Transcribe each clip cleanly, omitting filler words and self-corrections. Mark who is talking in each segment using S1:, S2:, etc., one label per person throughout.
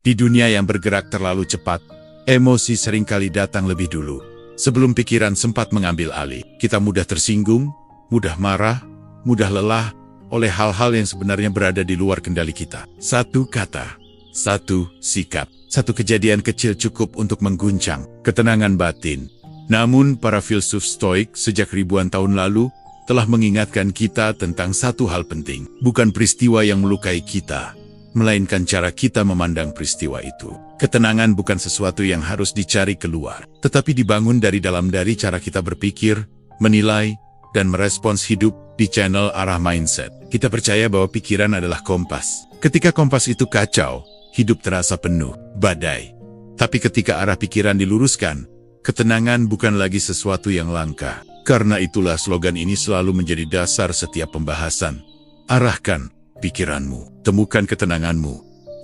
S1: Di dunia yang bergerak terlalu cepat, emosi seringkali datang lebih dulu. Sebelum pikiran sempat mengambil alih, kita mudah tersinggung, mudah marah, mudah lelah oleh hal-hal yang sebenarnya berada di luar kendali kita. Satu kata, satu sikap, satu kejadian kecil cukup untuk mengguncang ketenangan batin. Namun para filsuf Stoik sejak ribuan tahun lalu telah mengingatkan kita tentang satu hal penting. Bukan peristiwa yang melukai kita, melainkan cara kita memandang peristiwa itu. Ketenangan bukan sesuatu yang harus dicari keluar, tetapi dibangun dari dalam, dari cara kita berpikir, menilai, dan merespons hidup. Di channel Arah Mindset, kita percaya bahwa pikiran adalah kompas. Ketika kompas itu kacau, hidup terasa penuh badai. Tapi ketika arah pikiran diluruskan, ketenangan bukan lagi sesuatu yang langka. Karena itulah slogan ini selalu menjadi dasar setiap pembahasan. Arahkan pikiranmu, temukan ketenanganmu.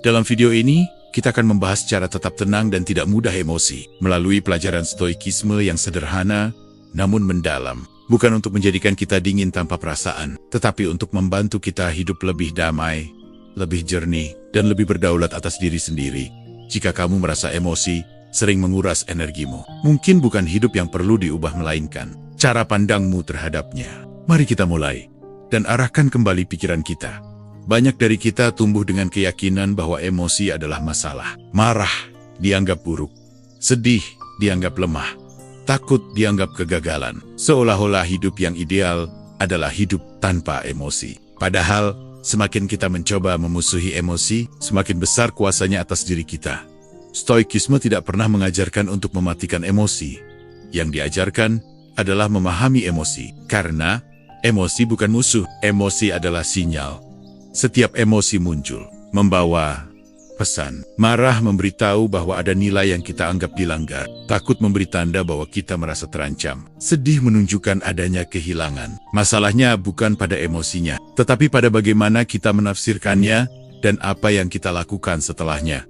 S1: Dalam video ini, kita akan membahas cara tetap tenang dan tidak mudah emosi melalui pelajaran stoikisme yang sederhana namun mendalam. Bukan untuk menjadikan kita dingin tanpa perasaan, tetapi untuk membantu kita hidup lebih damai, lebih jernih, dan lebih berdaulat atas diri sendiri. Jika kamu merasa emosi sering menguras energimu, mungkin bukan hidup yang perlu diubah melainkan cara pandangmu terhadapnya. Mari kita mulai dan arahkan kembali pikiran kita. Banyak dari kita tumbuh dengan keyakinan bahwa emosi adalah masalah. Marah dianggap buruk, sedih dianggap lemah, takut dianggap kegagalan. Seolah-olah hidup yang ideal adalah hidup tanpa emosi. Padahal, semakin kita mencoba memusuhi emosi, semakin besar kuasanya atas diri kita. Stoikisme tidak pernah mengajarkan untuk mematikan emosi. Yang diajarkan adalah memahami emosi. Karena emosi bukan musuh, emosi adalah sinyal. Setiap emosi muncul membawa pesan. Marah memberitahu bahwa ada nilai yang kita anggap dilanggar. Takut memberi tanda bahwa kita merasa terancam. Sedih menunjukkan adanya kehilangan. Masalahnya bukan pada emosinya, tetapi pada bagaimana kita menafsirkannya dan apa yang kita lakukan setelahnya.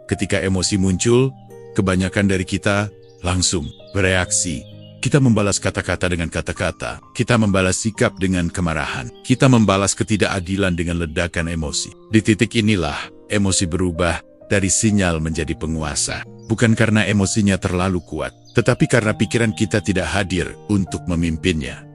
S1: Ketika emosi muncul, kebanyakan dari kita langsung bereaksi. Kita membalas kata-kata dengan kata-kata. Kita membalas sikap dengan kemarahan. Kita membalas ketidakadilan dengan ledakan emosi. Di titik inilah emosi berubah dari sinyal menjadi penguasa. Bukan karena emosinya terlalu kuat, tetapi karena pikiran kita tidak hadir untuk memimpinnya.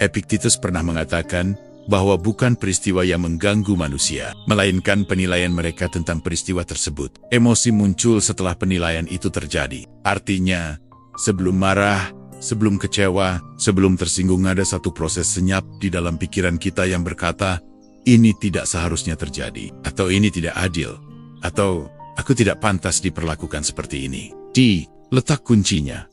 S1: Epictetus pernah mengatakan bahwa bukan peristiwa yang mengganggu manusia, melainkan penilaian mereka tentang peristiwa tersebut. Emosi muncul setelah penilaian itu terjadi. Artinya, sebelum marah, sebelum kecewa, sebelum tersinggung ada satu proses senyap di dalam pikiran kita yang berkata, ini tidak seharusnya terjadi, atau ini tidak adil, atau aku tidak pantas diperlakukan seperti ini. Di letak kuncinya,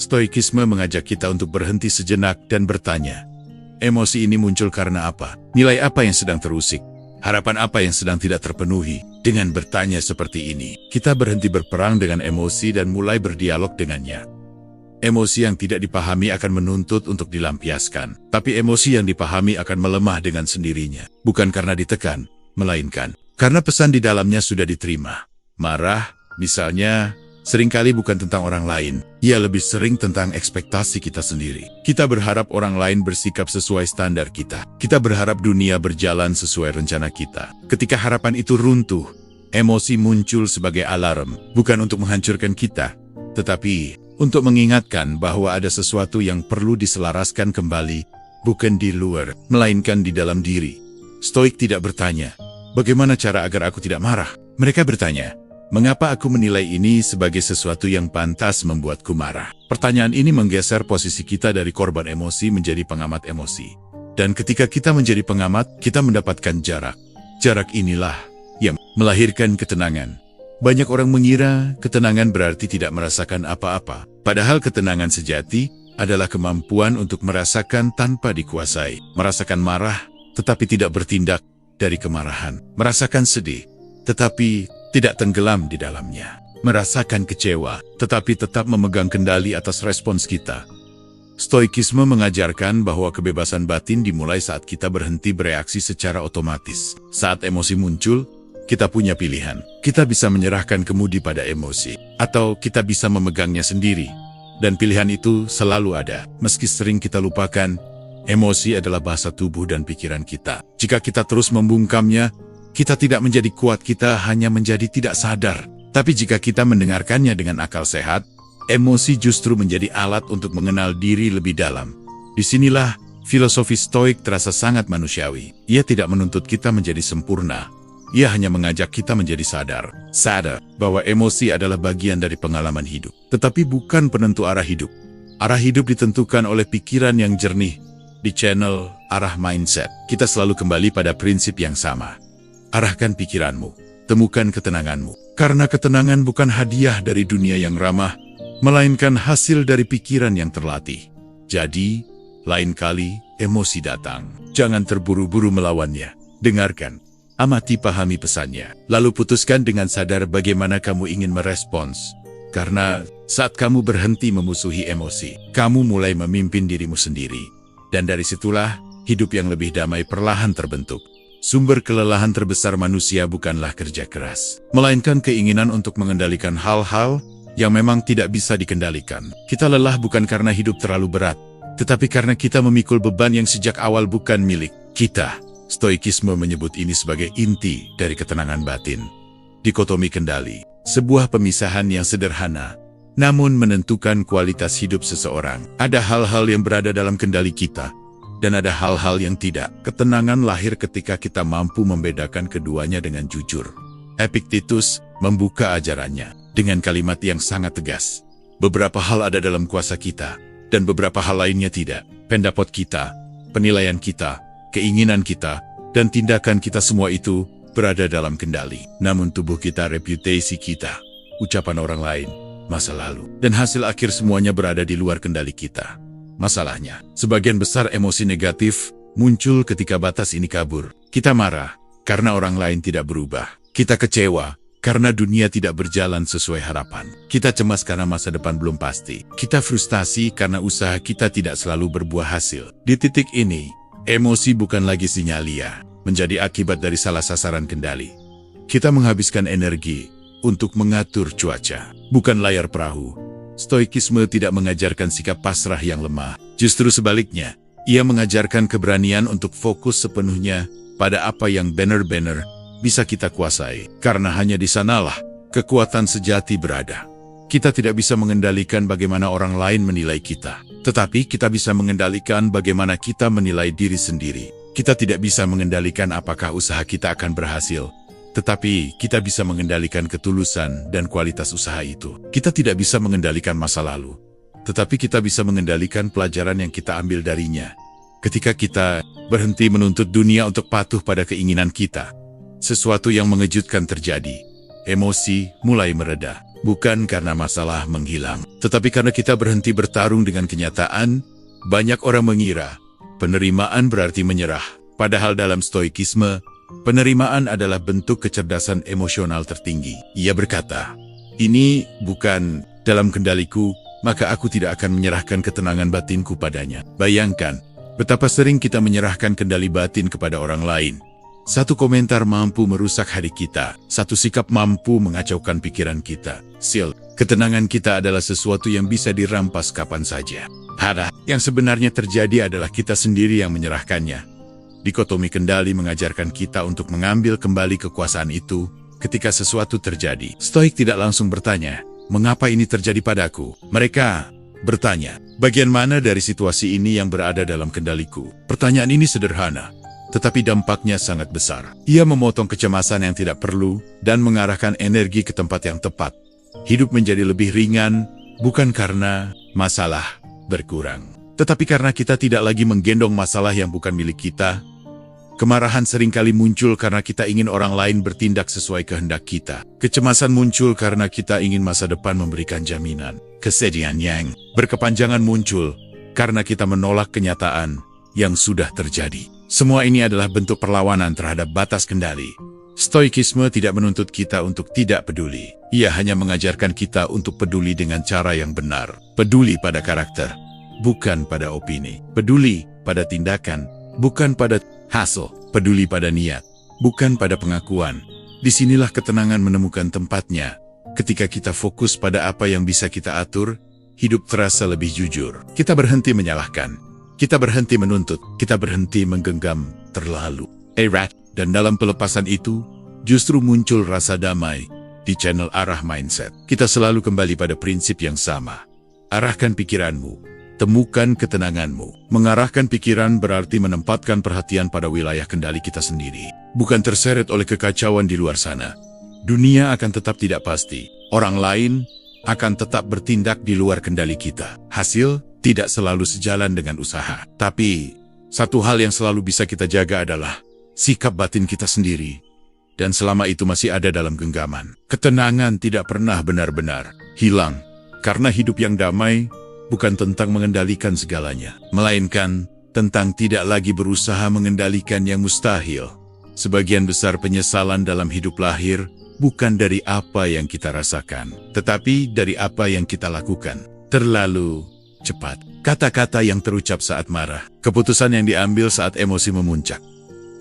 S1: Stoikisme mengajak kita untuk berhenti sejenak dan bertanya, emosi ini muncul karena apa? Nilai apa yang sedang terusik? Harapan apa yang sedang tidak terpenuhi? Dengan bertanya seperti ini, kita berhenti berperang dengan emosi dan mulai berdialog dengannya. Emosi yang tidak dipahami akan menuntut untuk dilampiaskan, tapi emosi yang dipahami akan melemah dengan sendirinya. Bukan karena ditekan, melainkan karena pesan di dalamnya sudah diterima. Marah, misalnya, seringkali bukan tentang orang lain. Ia lebih sering tentang ekspektasi kita sendiri. Kita berharap orang lain bersikap sesuai standar kita. Kita berharap dunia berjalan sesuai rencana kita. Ketika harapan itu runtuh, emosi muncul sebagai alarm, bukan untuk menghancurkan kita, tetapi untuk mengingatkan bahwa ada sesuatu yang perlu diselaraskan kembali, bukan di luar, melainkan di dalam diri. Stoik tidak bertanya, bagaimana cara agar aku tidak marah? Mereka bertanya, mengapa aku menilai ini sebagai sesuatu yang pantas membuatku marah? Pertanyaan ini menggeser posisi kita dari korban emosi menjadi pengamat emosi. Dan ketika kita menjadi pengamat, kita mendapatkan jarak. Jarak inilah yang melahirkan ketenangan. Banyak orang mengira ketenangan berarti tidak merasakan apa-apa. Padahal ketenangan sejati adalah kemampuan untuk merasakan tanpa dikuasai. Merasakan marah, tetapi tidak bertindak dari kemarahan. Merasakan sedih, tetapi tidak tenggelam di dalamnya. Merasakan kecewa, tetapi tetap memegang kendali atas respons kita. Stoikisme mengajarkan bahwa kebebasan batin dimulai saat kita berhenti bereaksi secara otomatis. Saat emosi muncul, kita punya pilihan. Kita bisa menyerahkan kemudi pada emosi, atau kita bisa memegangnya sendiri. Dan pilihan itu selalu ada. Meski sering kita lupakan, emosi adalah bahasa tubuh dan pikiran kita. Jika kita terus membungkamnya, Kita tidak menjadi kuat, kita hanya menjadi tidak sadar. Tapi jika kita mendengarkannya dengan akal sehat, emosi justru menjadi alat untuk mengenal diri lebih dalam. Disinilah filosofi Stoik terasa sangat manusiawi. Ia tidak menuntut kita menjadi sempurna. Ia hanya mengajak kita menjadi sadar bahwa emosi adalah bagian dari pengalaman hidup, tetapi bukan penentu arah hidup. Arah hidup ditentukan oleh pikiran yang jernih. Di channel Arah Mindset, kita selalu kembali pada prinsip yang sama. Arahkan pikiranmu, temukan ketenanganmu. Karena ketenangan bukan hadiah dari dunia yang ramah, melainkan hasil dari pikiran yang terlatih. Jadi, lain kali emosi datang, jangan terburu-buru melawannya. Dengarkan. Amati, pahami pesannya, lalu putuskan dengan sadar bagaimana kamu ingin merespons. Karena saat kamu berhenti memusuhi emosi, kamu mulai memimpin dirimu sendiri. Dan dari situlah, hidup yang lebih damai perlahan terbentuk. Sumber kelelahan terbesar manusia bukanlah kerja keras, melainkan keinginan untuk mengendalikan hal-hal yang memang tidak bisa dikendalikan. Kita lelah bukan karena hidup terlalu berat, tetapi karena kita memikul beban yang sejak awal bukan milik kita. Stoikisme menyebut ini sebagai inti dari ketenangan batin. Dikotomi kendali, sebuah pemisahan yang sederhana, namun menentukan kualitas hidup seseorang. Ada hal-hal yang berada dalam kendali kita, dan ada hal-hal yang tidak. Ketenangan lahir ketika kita mampu membedakan keduanya dengan jujur. Epictetus membuka ajarannya dengan kalimat yang sangat tegas. Beberapa hal ada dalam kuasa kita, dan beberapa hal lainnya tidak. Pendapat kita, penilaian kita, keinginan kita, dan tindakan kita, semua itu berada dalam kendali. Namun tubuh kita, reputasi kita, ucapan orang lain, masa lalu, dan hasil akhir semuanya berada di luar kendali kita. Masalahnya, sebagian besar emosi negatif muncul ketika batas ini kabur. Kita marah karena orang lain tidak berubah. Kita kecewa karena dunia tidak berjalan sesuai harapan. Kita cemas karena masa depan belum pasti. Kita frustasi karena usaha kita tidak selalu berbuah hasil. Di titik ini, emosi bukan lagi sinyalia, menjadi akibat dari salah sasaran kendali. Kita menghabiskan energi untuk mengatur cuaca, bukan layar perahu. Stoikisme tidak mengajarkan sikap pasrah yang lemah. Justru sebaliknya, ia mengajarkan keberanian untuk fokus sepenuhnya pada apa yang benar-benar bisa kita kuasai. Karena hanya di sanalah kekuatan sejati berada. Kita tidak bisa mengendalikan bagaimana orang lain menilai kita, tetapi kita bisa mengendalikan bagaimana kita menilai diri sendiri. Kita tidak bisa mengendalikan apakah usaha kita akan berhasil, tetapi kita bisa mengendalikan ketulusan dan kualitas usaha itu. Kita tidak bisa mengendalikan masa lalu, tetapi kita bisa mengendalikan pelajaran yang kita ambil darinya. Ketika kita berhenti menuntut dunia untuk patuh pada keinginan kita, sesuatu yang mengejutkan terjadi. Emosi mulai mereda. Bukan karena masalah menghilang, tetapi karena kita berhenti bertarung dengan kenyataan. Banyak orang mengira penerimaan berarti menyerah, padahal dalam Stoikisme, penerimaan adalah bentuk kecerdasan emosional tertinggi. Ia berkata, ini bukan dalam kendaliku, maka aku tidak akan menyerahkan ketenangan batinku padanya. Bayangkan, betapa sering kita menyerahkan kendali batin kepada orang lain. Satu komentar mampu merusak hati kita, satu sikap mampu mengacaukan pikiran kita. Ketenangan kita adalah sesuatu yang bisa dirampas kapan saja. Yang sebenarnya terjadi adalah kita sendiri yang menyerahkannya. Dikotomi kendali mengajarkan kita untuk mengambil kembali kekuasaan itu ketika sesuatu terjadi. Stoik tidak langsung bertanya, mengapa ini terjadi padaku? Mereka bertanya, bagian mana dari situasi ini yang berada dalam kendaliku? Pertanyaan ini sederhana, tetapi dampaknya sangat besar. Ia memotong kecemasan yang tidak perlu dan mengarahkan energi ke tempat yang tepat. Hidup menjadi lebih ringan, bukan karena masalah berkurang, tetapi karena kita tidak lagi menggendong masalah yang bukan milik kita. Kemarahan seringkali muncul karena kita ingin orang lain bertindak sesuai kehendak kita. Kecemasan muncul karena kita ingin masa depan memberikan jaminan. Kesedihan yang berkepanjangan muncul karena kita menolak kenyataan yang sudah terjadi. Semua ini adalah bentuk perlawanan terhadap batas kendali. Stoikisme tidak menuntut kita untuk tidak peduli. Ia hanya mengajarkan kita untuk peduli dengan cara yang benar. Peduli pada karakter, bukan pada opini. Peduli pada tindakan, bukan pada hasil. Peduli pada niat, bukan pada pengakuan. Disinilah ketenangan menemukan tempatnya. Ketika kita fokus pada apa yang bisa kita atur, hidup terasa lebih jujur. Kita berhenti menyalahkan. Kita berhenti menuntut, kita berhenti menggenggam terlalu erat, dan dalam pelepasan itu, justru muncul rasa damai. Di channel Arah Mindset, kita selalu kembali pada prinsip yang sama. Arahkan pikiranmu, temukan ketenanganmu. Mengarahkan pikiran berarti menempatkan perhatian pada wilayah kendali kita sendiri, bukan terseret oleh kekacauan di luar sana. Dunia akan tetap tidak pasti, orang lain akan tetap bertindak di luar kendali kita. Hasil tidak selalu sejalan dengan usaha. Tapi, satu hal yang selalu bisa kita jaga adalah sikap batin kita sendiri. Dan selama itu masih ada dalam genggaman, ketenangan tidak pernah benar-benar hilang. Karena hidup yang damai bukan tentang mengendalikan segalanya, melainkan tentang tidak lagi berusaha mengendalikan yang mustahil. Sebagian besar penyesalan dalam hidup lahir bukan dari apa yang kita rasakan, tetapi dari apa yang kita lakukan. Terlalu cepat, kata-kata yang terucap saat marah, keputusan yang diambil saat emosi memuncak,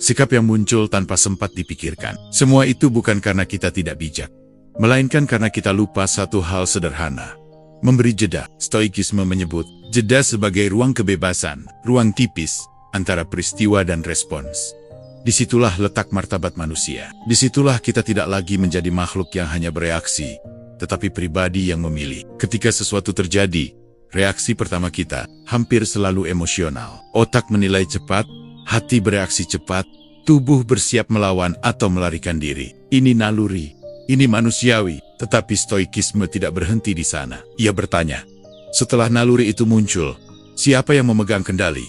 S1: sikap yang muncul tanpa sempat dipikirkan. Semua itu bukan karena kita tidak bijak, melainkan karena kita lupa satu hal sederhana: memberi jeda. Stoikisme menyebut jeda sebagai ruang kebebasan, ruang tipis antara peristiwa dan respons. Disitulah letak martabat manusia. Disitulah kita tidak lagi menjadi makhluk yang hanya bereaksi, tetapi pribadi yang memilih. Ketika sesuatu terjadi, reaksi pertama kita hampir selalu emosional. Otak menilai cepat, hati bereaksi cepat, tubuh bersiap melawan atau melarikan diri. Ini naluri, ini manusiawi. Tetapi stoikisme tidak berhenti di sana. Ia bertanya, setelah naluri itu muncul, siapa yang memegang kendali?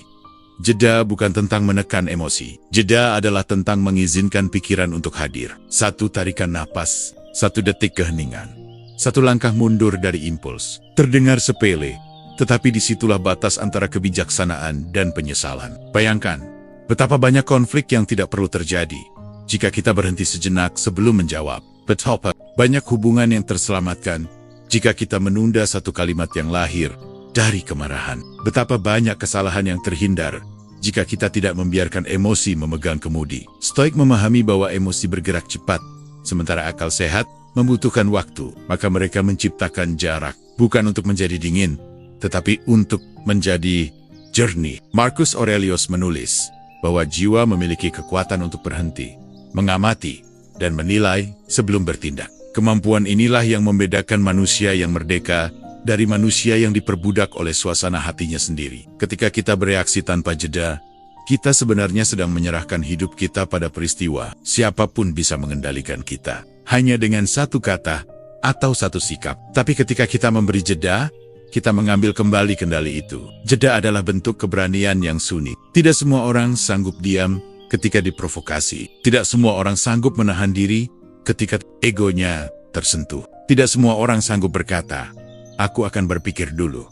S1: Jeda bukan tentang menekan emosi. Jeda adalah tentang mengizinkan pikiran untuk hadir. Satu tarikan napas, satu detik keheningan, satu langkah mundur dari impuls. Terdengar sepele, tetapi disitulah batas antara kebijaksanaan dan penyesalan. Bayangkan, betapa banyak konflik yang tidak perlu terjadi jika kita berhenti sejenak sebelum menjawab. Betapa banyak hubungan yang terselamatkan jika kita menunda satu kalimat yang lahir dari kemarahan. Betapa banyak kesalahan yang terhindar jika kita tidak membiarkan emosi memegang kemudi. Stoik memahami bahwa emosi bergerak cepat, sementara akal sehat membutuhkan waktu. Maka mereka menciptakan jarak, bukan untuk menjadi dingin, tetapi untuk menjadi jernih. Marcus Aurelius menulis bahwa jiwa memiliki kekuatan untuk berhenti, mengamati, dan menilai sebelum bertindak. Kemampuan inilah yang membedakan manusia yang merdeka dari manusia yang diperbudak oleh suasana hatinya sendiri. Ketika kita bereaksi tanpa jeda, kita sebenarnya sedang menyerahkan hidup kita pada peristiwa. Siapapun bisa mengendalikan kita, hanya dengan satu kata atau satu sikap. Tapi ketika kita memberi jeda, kita mengambil kembali kendali itu. Jeda adalah bentuk keberanian yang sunyi. Tidak semua orang sanggup diam ketika diprovokasi. Tidak semua orang sanggup menahan diri ketika egonya tersentuh. Tidak semua orang sanggup berkata, "Aku akan berpikir dulu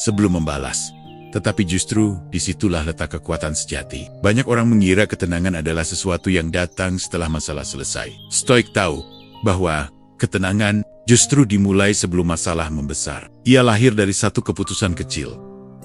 S1: sebelum membalas." Tetapi justru disitulah letak kekuatan sejati. Banyak orang mengira ketenangan adalah sesuatu yang datang setelah masalah selesai. Stoik tahu bahwa ketenangan justru dimulai sebelum masalah membesar. Ia lahir dari satu keputusan kecil.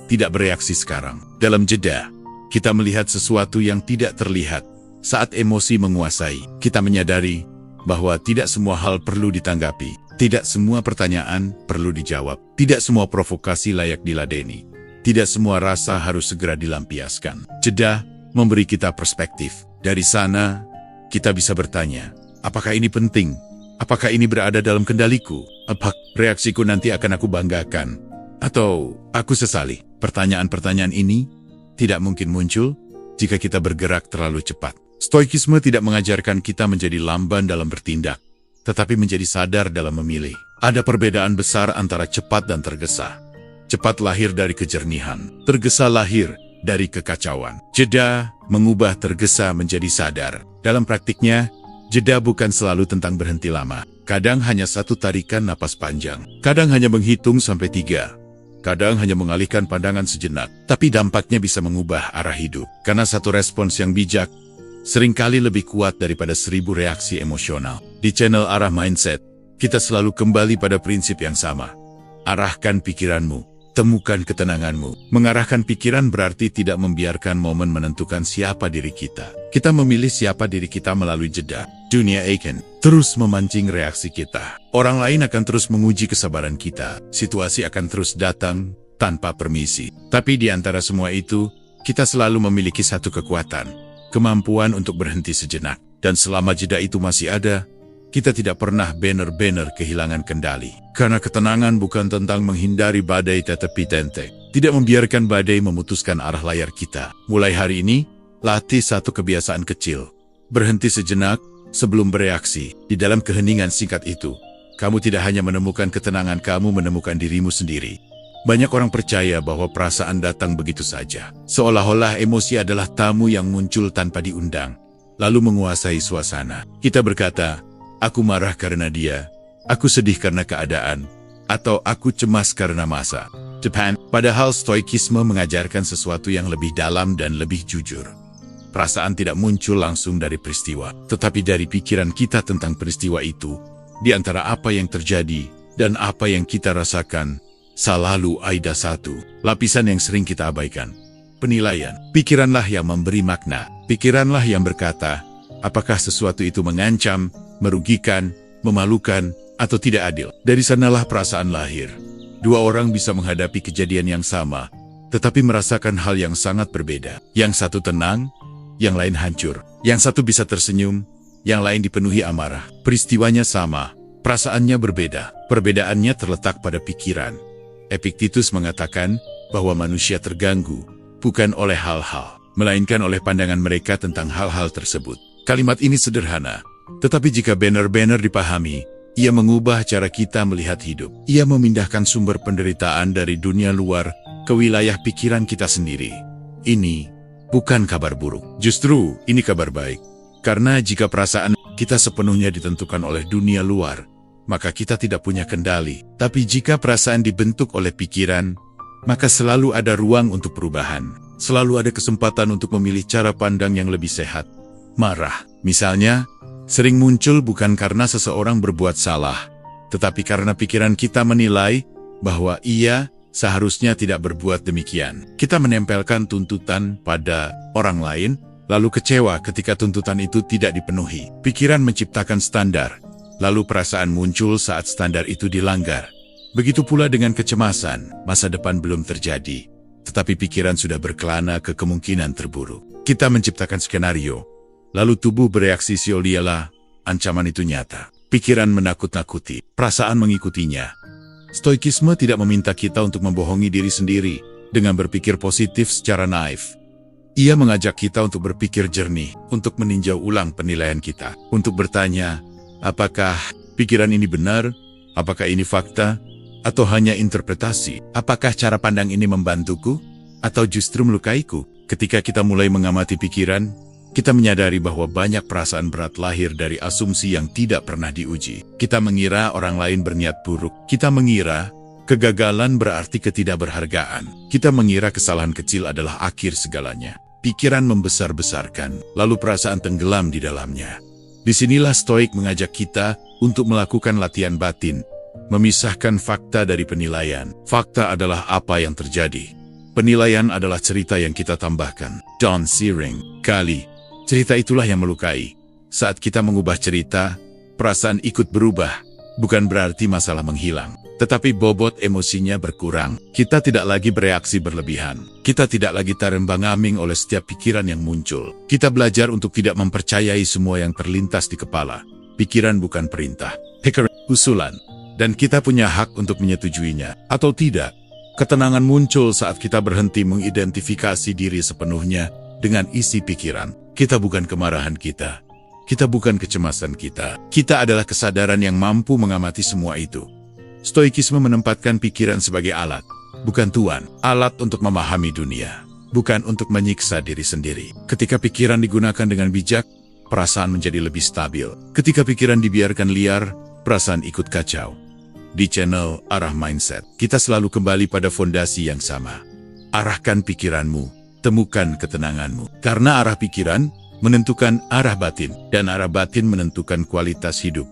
S1: Tidak bereaksi sekarang. Dalam jeda, kita melihat sesuatu yang tidak terlihat. Saat emosi menguasai, kita menyadari bahwa tidak semua hal perlu ditanggapi. Tidak semua pertanyaan perlu dijawab. Tidak semua provokasi layak diladeni. Tidak semua rasa harus segera dilampiaskan. Jeda memberi kita perspektif. Dari sana, kita bisa bertanya, apakah ini penting? Apakah ini berada dalam kendaliku? Apakah reaksiku nanti akan aku banggakan? Atau aku sesali? Pertanyaan-pertanyaan ini tidak mungkin muncul jika kita bergerak terlalu cepat. Stoikisme tidak mengajarkan kita menjadi lamban dalam bertindak, tetapi menjadi sadar dalam memilih. Ada perbedaan besar antara cepat dan tergesa. Cepat lahir dari kejernihan, tergesa lahir dari kekacauan. Jeda mengubah tergesa menjadi sadar. Dalam praktiknya, jeda bukan selalu tentang berhenti lama. Kadang hanya satu tarikan napas panjang. Kadang hanya menghitung sampai 3. Kadang hanya mengalihkan pandangan sejenak. Tapi dampaknya bisa mengubah arah hidup. Karena satu respons yang bijak seringkali lebih kuat daripada 1000 reaksi emosional. Di channel Arah Mindset, kita selalu kembali pada prinsip yang sama. Arahkan pikiranmu, temukan ketenanganmu. Mengarahkan pikiran berarti tidak membiarkan momen menentukan siapa diri kita. Kita memilih siapa diri kita melalui jeda. Dunia akan terus memancing reaksi kita. Orang lain akan terus menguji kesabaran kita. Situasi akan terus datang tanpa permisi. Tapi di antara semua itu, kita selalu memiliki satu kekuatan. Kemampuan untuk berhenti sejenak. Dan selama jeda itu masih ada, kita tidak pernah benar-benar kehilangan kendali. Karena ketenangan bukan tentang menghindari badai tetapi tentek. Tidak membiarkan badai memutuskan arah layar kita. Mulai hari ini, latih satu kebiasaan kecil. Berhenti sejenak sebelum bereaksi. Di dalam keheningan singkat itu, kamu tidak hanya menemukan ketenangan, kamu menemukan dirimu sendiri. Banyak orang percaya bahwa perasaan datang begitu saja. Seolah-olah emosi adalah tamu yang muncul tanpa diundang, lalu menguasai suasana. Kita berkata, aku marah karena dia, aku sedih karena keadaan, atau aku cemas karena masa depan. Padahal stoikisme mengajarkan sesuatu yang lebih dalam dan lebih jujur. Perasaan tidak muncul langsung dari peristiwa, tetapi dari pikiran kita tentang peristiwa itu. Di antara apa yang terjadi dan apa yang kita rasakan, selalu ada satu lapisan yang sering kita abaikan. Penilaian. Pikiranlah yang memberi makna. Pikiranlah yang berkata, apakah sesuatu itu mengancam, merugikan, memalukan, atau tidak adil. Dari sanalah perasaan lahir. Dua orang bisa menghadapi kejadian yang sama, tetapi merasakan hal yang sangat berbeda. Yang satu tenang, yang lain hancur. Yang satu bisa tersenyum, yang lain dipenuhi amarah. Peristiwanya sama, perasaannya berbeda. Perbedaannya terletak pada pikiran. Epictetus mengatakan bahwa manusia terganggu bukan oleh hal-hal, melainkan oleh pandangan mereka tentang hal-hal tersebut. Kalimat ini sederhana, tetapi jika benar-benar dipahami, ia mengubah cara kita melihat hidup. Ia memindahkan sumber penderitaan dari dunia luar ke wilayah pikiran kita sendiri. Ini bukan kabar buruk, justru ini kabar baik. Karena jika perasaan kita sepenuhnya ditentukan oleh dunia luar, maka kita tidak punya kendali. Tapi jika perasaan dibentuk oleh pikiran, maka selalu ada ruang untuk perubahan. Selalu ada kesempatan untuk memilih cara pandang yang lebih sehat. Marah, misalnya, sering muncul bukan karena seseorang berbuat salah, tetapi karena pikiran kita menilai bahwa ia seharusnya tidak berbuat demikian. Kita menempelkan tuntutan pada orang lain, lalu kecewa ketika tuntutan itu tidak dipenuhi. Pikiran menciptakan standar, lalu perasaan muncul saat standar itu dilanggar. Begitu pula dengan kecemasan, masa depan belum terjadi, tetapi pikiran sudah berkelana ke kemungkinan terburuk. Kita menciptakan skenario, lalu tubuh bereaksi seolah-olah ancaman itu nyata. Pikiran menakut-nakuti, perasaan mengikutinya. Stoikisme tidak meminta kita untuk membohongi diri sendiri dengan berpikir positif secara naif. Ia mengajak kita untuk berpikir jernih, untuk meninjau ulang penilaian kita, untuk bertanya, apakah pikiran ini benar? Apakah ini fakta? Atau hanya interpretasi? Apakah cara pandang ini membantuku? Atau justru melukaiku? Ketika kita mulai mengamati pikiran, kita menyadari bahwa banyak perasaan berat lahir dari asumsi yang tidak pernah diuji. Kita mengira orang lain berniat buruk. Kita mengira kegagalan berarti ketidakberhargaan. Kita mengira kesalahan kecil adalah akhir segalanya. Pikiran membesar-besarkan, lalu perasaan tenggelam di dalamnya. Disinilah Stoik mengajak kita untuk melakukan latihan batin, memisahkan fakta dari penilaian. Fakta adalah apa yang terjadi. Penilaian adalah cerita yang kita tambahkan. John Searing, kali, cerita itulah yang melukai. Saat kita mengubah cerita, perasaan ikut berubah. Bukan berarti masalah menghilang, tetapi bobot emosinya berkurang. Kita tidak lagi bereaksi berlebihan. Kita tidak lagi terembang-ambing oleh setiap pikiran yang muncul. Kita belajar untuk tidak mempercayai semua yang terlintas di kepala. Pikiran bukan perintah, usulan. Dan kita punya hak untuk menyetujuinya, atau tidak. Ketenangan muncul saat kita berhenti mengidentifikasi diri sepenuhnya dengan isi pikiran. Kita bukan kemarahan kita. Kita bukan kecemasan kita. Kita adalah kesadaran yang mampu mengamati semua itu. Stoikisme menempatkan pikiran sebagai alat, bukan tuan. Alat untuk memahami dunia, bukan untuk menyiksa diri sendiri. Ketika pikiran digunakan dengan bijak, perasaan menjadi lebih stabil. Ketika pikiran dibiarkan liar, perasaan ikut kacau. Di channel Arah Mindset, kita selalu kembali pada fondasi yang sama. Arahkan pikiranmu, temukan ketenanganmu. Karena arah pikiran menentukan arah batin, dan arah batin menentukan kualitas hidup.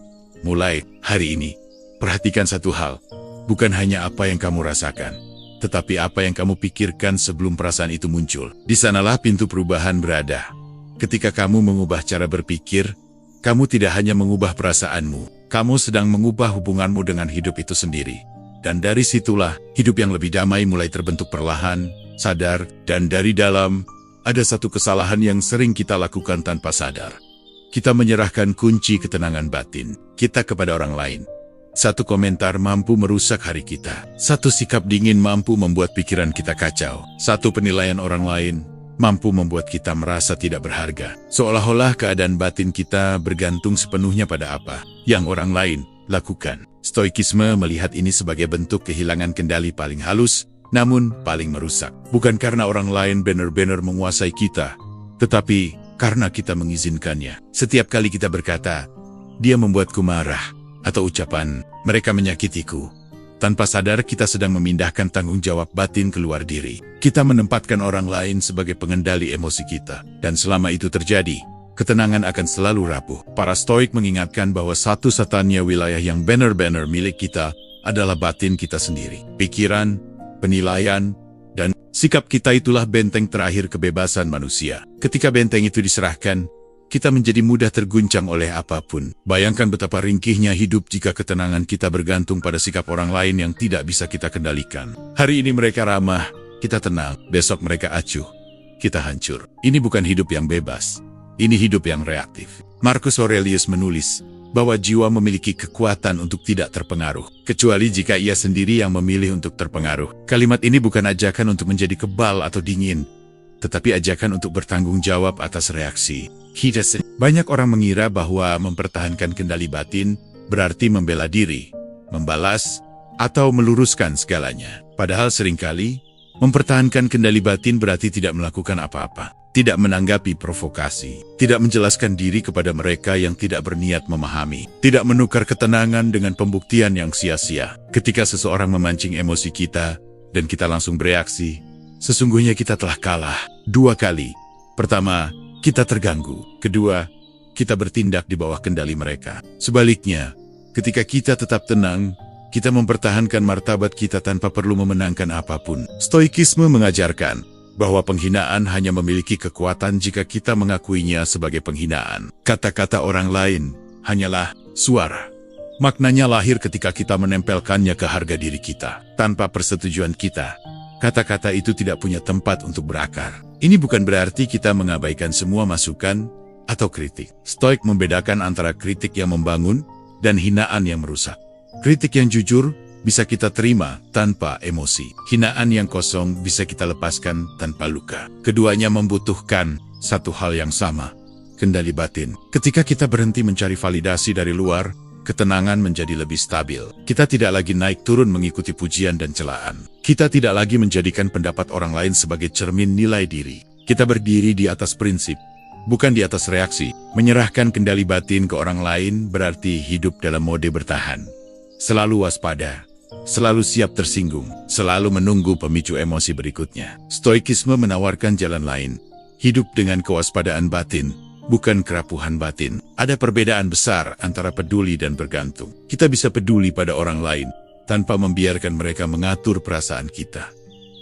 S1: Mulai hari ini, perhatikan satu hal, bukan hanya apa yang kamu rasakan, tetapi apa yang kamu pikirkan sebelum perasaan itu muncul. Di sanalah pintu perubahan berada. Ketika kamu mengubah cara berpikir, kamu tidak hanya mengubah perasaanmu, kamu sedang mengubah hubunganmu dengan hidup itu sendiri. Dan dari situlah, hidup yang lebih damai mulai terbentuk perlahan, sadar, dan dari dalam. Ada satu kesalahan yang sering kita lakukan tanpa sadar. kita menyerahkan kunci ketenangan batin kita kepada orang lain. Satu komentar mampu merusak hari kita. Satu sikap dingin mampu membuat pikiran kita kacau. Satu penilaian orang lain mampu membuat kita merasa tidak berharga. Seolah-olah keadaan batin kita bergantung sepenuhnya pada apa yang orang lain lakukan. Stoikisme melihat ini sebagai bentuk kehilangan kendali paling halus, namun paling merusak. Bukan karena orang lain benar-benar menguasai kita, tetapi karena kita mengizinkannya. Setiap kali kita berkata, "Dia membuatku marah," atau ucapan, "Mereka menyakitiku," tanpa sadar kita sedang memindahkan tanggung jawab batin keluar diri. Kita menempatkan orang lain sebagai pengendali emosi kita. Dan selama itu terjadi, ketenangan akan selalu rapuh. Para Stoik mengingatkan bahwa satu-satunya wilayah yang benar-benar milik kita adalah batin kita sendiri. Pikiran, penilaian, dan sikap kita itulah benteng terakhir kebebasan manusia. Ketika benteng itu diserahkan, kita menjadi mudah terguncang oleh apapun. Bayangkan betapa ringkihnya hidup jika ketenangan kita bergantung pada sikap orang lain yang tidak bisa kita kendalikan. Hari ini mereka ramah, kita tenang. Besok mereka acuh, kita hancur. Ini bukan hidup yang bebas. Ini hidup yang reaktif. Marcus Aurelius menulis bahwa jiwa memiliki kekuatan untuk tidak terpengaruh, kecuali jika ia sendiri yang memilih untuk terpengaruh. Kalimat ini bukan ajakan untuk menjadi kebal atau dingin, tetapi ajakan untuk bertanggung jawab atas reaksi. Banyak orang mengira bahwa mempertahankan kendali batin berarti membela diri, membalas, atau meluruskan segalanya. Padahal seringkali, mempertahankan kendali batin berarti tidak melakukan apa-apa, tidak menanggapi provokasi, tidak menjelaskan diri kepada mereka yang tidak berniat memahami, tidak menukar ketenangan dengan pembuktian yang sia-sia. Ketika seseorang memancing emosi kita, dan kita langsung bereaksi, sesungguhnya kita telah kalah 2 kali. Pertama, kita terganggu. Kedua, kita bertindak di bawah kendali mereka. Sebaliknya, ketika kita tetap tenang, kita mempertahankan martabat kita tanpa perlu memenangkan apapun. Stoikisme mengajarkan bahwa penghinaan hanya memiliki kekuatan jika kita mengakuinya sebagai penghinaan. Kata-kata orang lain hanyalah suara. Maknanya lahir ketika kita menempelkannya ke harga diri kita. Tanpa persetujuan kita, kata-kata itu tidak punya tempat untuk berakar. Ini bukan berarti kita mengabaikan semua masukan atau kritik. Stoik membedakan antara kritik yang membangun dan hinaan yang merusak. Kritik yang jujur bisa kita terima tanpa emosi. Hinaan yang kosong bisa kita lepaskan tanpa luka. Keduanya membutuhkan satu hal yang sama, kendali batin. Ketika kita berhenti mencari validasi dari luar, ketenangan menjadi lebih stabil. Kita tidak lagi naik turun mengikuti pujian dan celaan. Kita tidak lagi menjadikan pendapat orang lain sebagai cermin nilai diri. Kita berdiri di atas prinsip, bukan di atas reaksi. Menyerahkan kendali batin ke orang lain berarti hidup dalam mode bertahan. Selalu waspada, selalu siap tersinggung, selalu menunggu pemicu emosi berikutnya. Stoikisme menawarkan jalan lain, hidup dengan kewaspadaan batin, bukan kerapuhan batin. Ada perbedaan besar antara peduli dan bergantung. Kita bisa peduli pada orang lain tanpa membiarkan mereka mengatur perasaan kita.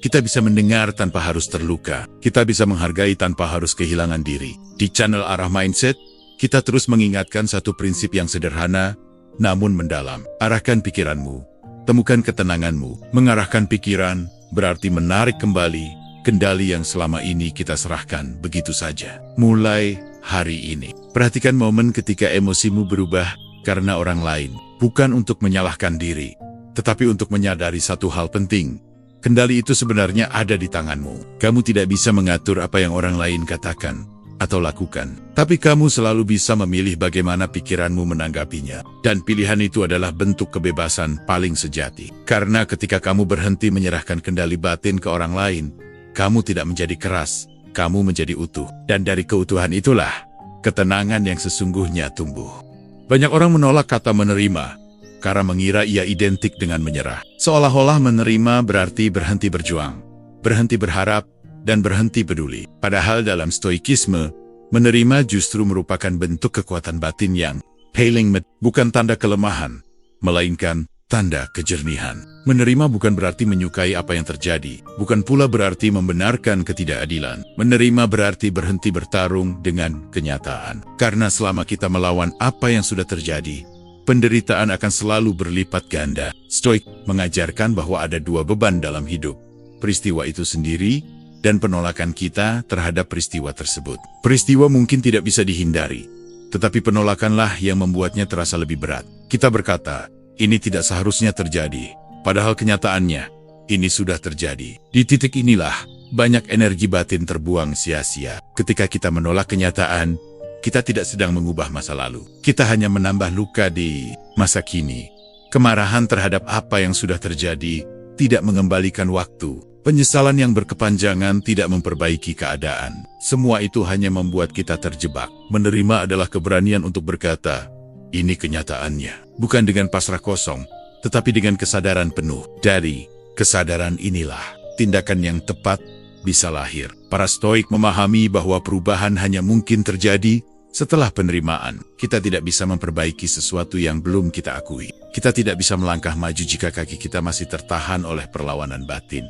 S1: Kita bisa mendengar tanpa harus terluka. Kita bisa menghargai tanpa harus kehilangan diri. Di channel Arah Mindset, kita terus mengingatkan satu prinsip yang sederhana, namun mendalam. Arahkan pikiranmu, temukan ketenanganmu. Mengarahkan pikiran berarti menarik kembali kendali yang selama ini kita serahkan begitu saja. Mulai hari ini, perhatikan momen ketika emosimu berubah karena orang lain. Bukan untuk menyalahkan diri, tetapi untuk menyadari satu hal penting. Kendali itu sebenarnya ada di tanganmu. Kamu tidak bisa mengatur apa yang orang lain katakan atau lakukan, tapi kamu selalu bisa memilih bagaimana pikiranmu menanggapinya. Dan pilihan itu adalah bentuk kebebasan paling sejati. Karena ketika kamu berhenti menyerahkan kendali batin ke orang lain, kamu tidak menjadi keras, kamu menjadi utuh. Dan dari keutuhan itulah ketenangan yang sesungguhnya tumbuh. Banyak orang menolak kata menerima karena mengira ia identik dengan menyerah. Seolah-olah menerima berarti berhenti berjuang, berhenti berharap, dan berhenti peduli. Padahal dalam stoikisme, menerima justru merupakan bentuk kekuatan batin yang healing, bukan tanda kelemahan, melainkan tanda kejernihan. Menerima bukan berarti menyukai apa yang terjadi, bukan pula berarti membenarkan ketidakadilan. Menerima berarti berhenti bertarung dengan kenyataan. Karena selama kita melawan apa yang sudah terjadi, penderitaan akan selalu berlipat ganda. Stoik mengajarkan bahwa ada 2 beban dalam hidup, peristiwa itu sendiri dan penolakan kita terhadap peristiwa tersebut. Peristiwa mungkin tidak bisa dihindari, tetapi penolakanlah yang membuatnya terasa lebih berat. Kita berkata, ini tidak seharusnya terjadi, padahal kenyataannya, ini sudah terjadi. Di titik inilah, banyak energi batin terbuang sia-sia. Ketika kita menolak kenyataan, kita tidak sedang mengubah masa lalu. Kita hanya menambah luka di masa kini. Kemarahan terhadap apa yang sudah terjadi tidak mengembalikan waktu. Penyesalan yang berkepanjangan tidak memperbaiki keadaan. Semua itu hanya membuat kita terjebak. Menerima adalah keberanian untuk berkata, ini kenyataannya. Bukan dengan pasrah kosong, tetapi dengan kesadaran penuh. Dari kesadaran inilah, tindakan yang tepat bisa lahir. Para Stoik memahami bahwa perubahan hanya mungkin terjadi setelah penerimaan. Kita tidak bisa memperbaiki sesuatu yang belum kita akui. Kita tidak bisa melangkah maju jika kaki kita masih tertahan oleh perlawanan batin.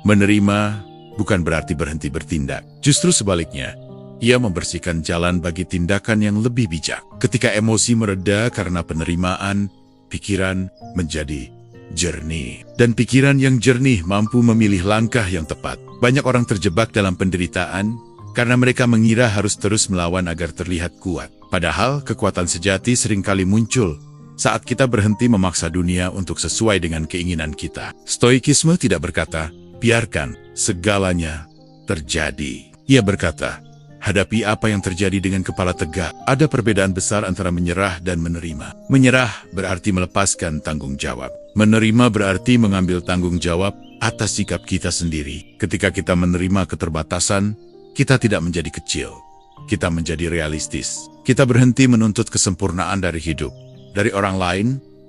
S1: Menerima bukan berarti berhenti bertindak. Justru sebaliknya, ia membersihkan jalan bagi tindakan yang lebih bijak. Ketika emosi mereda karena penerimaan, pikiran menjadi jernih. Dan pikiran yang jernih mampu memilih langkah yang tepat. Banyak orang terjebak dalam penderitaan karena mereka mengira harus terus melawan agar terlihat kuat. Padahal kekuatan sejati seringkali muncul saat kita berhenti memaksa dunia untuk sesuai dengan keinginan kita. Stoikisme tidak berkata, biarkan segalanya terjadi. Ia berkata, hadapi apa yang terjadi dengan kepala tegak. Ada perbedaan besar antara menyerah dan menerima. Menyerah berarti melepaskan tanggung jawab. Menerima berarti mengambil tanggung jawab atas sikap kita sendiri. Ketika kita menerima keterbatasan, kita tidak menjadi kecil. Kita menjadi realistis. Kita berhenti menuntut kesempurnaan dari hidup, dari orang lain,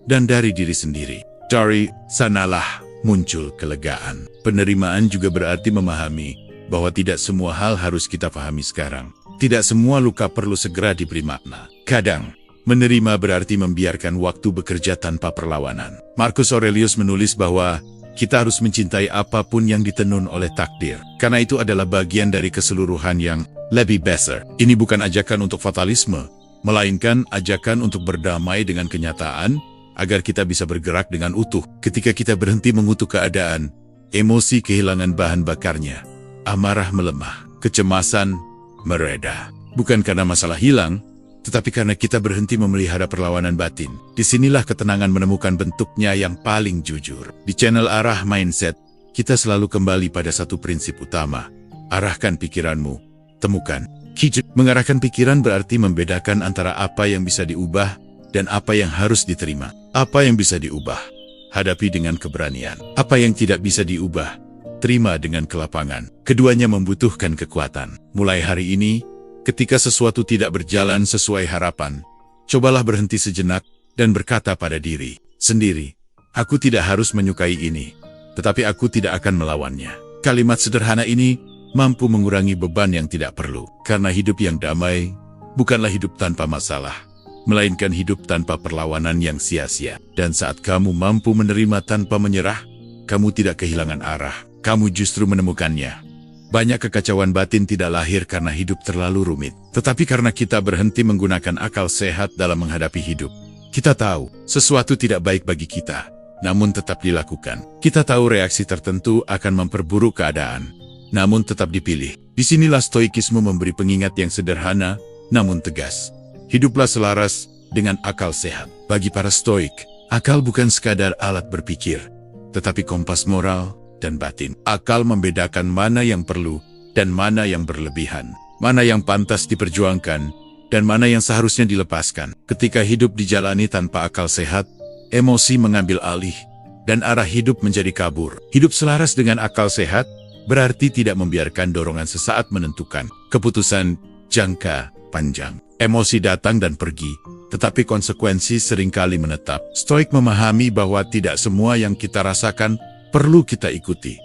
S1: dan dari diri sendiri. Dari sanalah muncul kelegaan. Penerimaan juga berarti memahami bahwa tidak semua hal harus kita pahami sekarang. Tidak semua luka perlu segera diberi makna. Kadang, menerima berarti membiarkan waktu bekerja tanpa perlawanan. Marcus Aurelius menulis bahwa kita harus mencintai apapun yang ditenun oleh takdir. Karena itu adalah bagian dari keseluruhan yang lebih besar. Ini bukan ajakan untuk fatalisme, melainkan ajakan untuk berdamai dengan kenyataan, agar kita bisa bergerak dengan utuh. Ketika kita berhenti mengutuk keadaan, emosi kehilangan bahan bakarnya, amarah melemah, kecemasan mereda. Bukan karena masalah hilang, tetapi karena kita berhenti memelihara perlawanan batin. Disinilah ketenangan menemukan bentuknya yang paling jujur. Di channel Arah Mindset, kita selalu kembali pada satu prinsip utama. Arahkan pikiranmu, temukan. Mengarahkan pikiran berarti membedakan antara apa yang bisa diubah dan apa yang harus diterima. Apa yang bisa diubah, hadapi dengan keberanian. Apa yang tidak bisa diubah, terima dengan kelapangan. Keduanya membutuhkan kekuatan. Mulai hari ini, ketika sesuatu tidak berjalan sesuai harapan, cobalah berhenti sejenak dan berkata pada diri sendiri, aku tidak harus menyukai ini, tetapi aku tidak akan melawannya. Kalimat sederhana ini mampu mengurangi beban yang tidak perlu. Karena hidup yang damai bukanlah hidup tanpa masalah, melainkan hidup tanpa perlawanan yang sia-sia. Dan saat kamu mampu menerima tanpa menyerah, kamu tidak kehilangan arah, kamu justru menemukannya. Banyak kekacauan batin tidak lahir karena hidup terlalu rumit, tetapi karena kita berhenti menggunakan akal sehat dalam menghadapi hidup. Kita tahu sesuatu tidak baik bagi kita, namun tetap dilakukan. Kita tahu reaksi tertentu akan memperburuk keadaan, namun tetap dipilih. Disinilah stoikisme memberi pengingat yang sederhana, namun tegas. Hiduplah selaras dengan akal sehat. Bagi para stoik, akal bukan sekadar alat berpikir, tetapi kompas moral dan batin. Akal membedakan mana yang perlu dan mana yang berlebihan, mana yang pantas diperjuangkan dan mana yang seharusnya dilepaskan. Ketika hidup dijalani tanpa akal sehat, emosi mengambil alih dan arah hidup menjadi kabur. Hidup selaras dengan akal sehat berarti tidak membiarkan dorongan sesaat menentukan keputusan jangka panjang. Emosi datang dan pergi, tetapi konsekuensi seringkali menetap. Stoik memahami bahwa tidak semua yang kita rasakan perlu kita ikuti.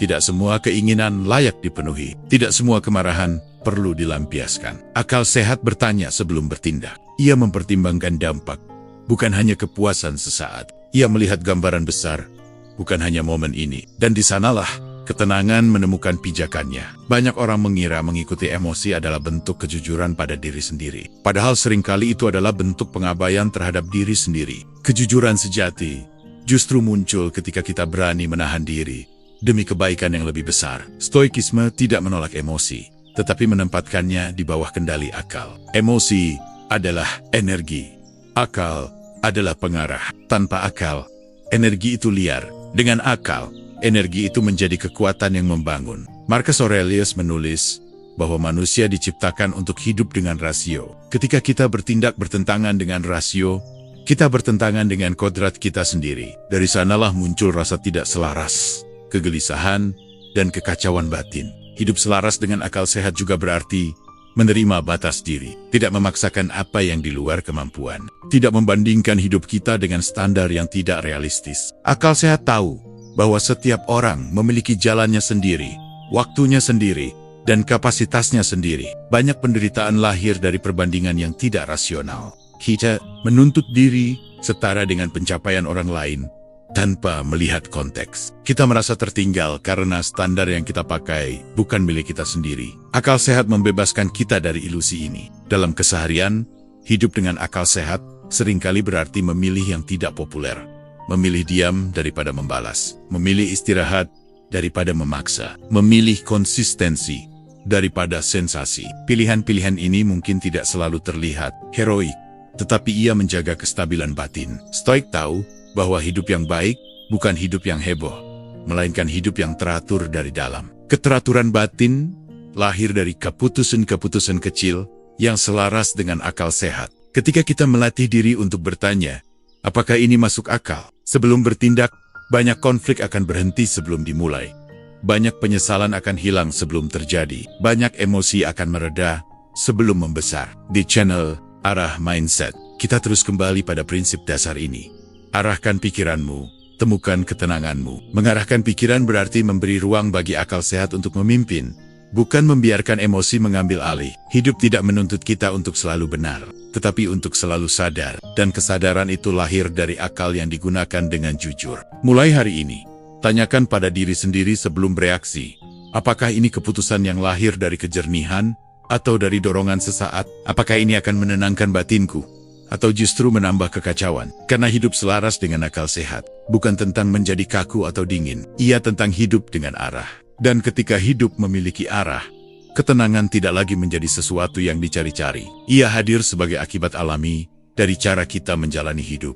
S1: Tidak semua keinginan layak dipenuhi. Tidak semua kemarahan perlu dilampiaskan. Akal sehat bertanya sebelum bertindak. Ia mempertimbangkan dampak, bukan hanya kepuasan sesaat. Ia melihat gambaran besar, bukan hanya momen ini. Dan di sanalah ketenangan menemukan pijakannya. Banyak orang mengira mengikuti emosi adalah bentuk kejujuran pada diri sendiri. Padahal seringkali itu adalah bentuk pengabaian terhadap diri sendiri. Kejujuran sejati justru muncul ketika kita berani menahan diri demi kebaikan yang lebih besar. Stoikisme tidak menolak emosi, tetapi menempatkannya di bawah kendali akal. Emosi adalah energi. Akal adalah pengarah. Tanpa akal, energi itu liar. Dengan akal, energi itu menjadi kekuatan yang membangun. Marcus Aurelius menulis bahwa manusia diciptakan untuk hidup dengan rasio. Ketika kita bertindak bertentangan dengan rasio, kita bertentangan dengan kodrat kita sendiri. Dari sanalah muncul rasa tidak selaras, kegelisahan, dan kekacauan batin. Hidup selaras dengan akal sehat juga berarti menerima batas diri, tidak memaksakan apa yang di luar kemampuan, tidak membandingkan hidup kita dengan standar yang tidak realistis. Akal sehat tahu bahwa setiap orang memiliki jalannya sendiri, waktunya sendiri, dan kapasitasnya sendiri. Banyak penderitaan lahir dari perbandingan yang tidak rasional. Kita menuntut diri setara dengan pencapaian orang lain tanpa melihat konteks. Kita merasa tertinggal karena standar yang kita pakai bukan milik kita sendiri. Akal sehat membebaskan kita dari ilusi ini. Dalam keseharian, hidup dengan akal sehat seringkali berarti memilih yang tidak populer. Memilih diam daripada membalas. Memilih istirahat daripada memaksa. Memilih konsistensi daripada sensasi. Pilihan-pilihan ini mungkin tidak selalu terlihat heroik, tetapi ia menjaga kestabilan batin. Stoik tahu bahwa hidup yang baik bukan hidup yang heboh, melainkan hidup yang teratur dari dalam. Keteraturan batin lahir dari keputusan-keputusan kecil yang selaras dengan akal sehat. Ketika kita melatih diri untuk bertanya, apakah ini masuk akal? Sebelum bertindak, banyak konflik akan berhenti sebelum dimulai. Banyak penyesalan akan hilang sebelum terjadi. Banyak emosi akan mereda sebelum membesar. Di channel Arah Mindset, kita terus kembali pada prinsip dasar ini. Arahkan pikiranmu, temukan ketenanganmu. Mengarahkan pikiran berarti memberi ruang bagi akal sehat untuk memimpin, bukan membiarkan emosi mengambil alih. Hidup tidak menuntut kita untuk selalu benar, tetapi untuk selalu sadar. Dan kesadaran itu lahir dari akal yang digunakan dengan jujur. Mulai hari ini, tanyakan pada diri sendiri sebelum bereaksi, apakah ini keputusan yang lahir dari kejernihan atau dari dorongan sesaat? Apakah ini akan menenangkan batinku atau justru menambah kekacauan? Karena hidup selaras dengan akal sehat bukan tentang menjadi kaku atau dingin. Ia tentang hidup dengan arah. Dan ketika hidup memiliki arah, ketenangan tidak lagi menjadi sesuatu yang dicari-cari. Ia hadir sebagai akibat alami dari cara kita menjalani hidup.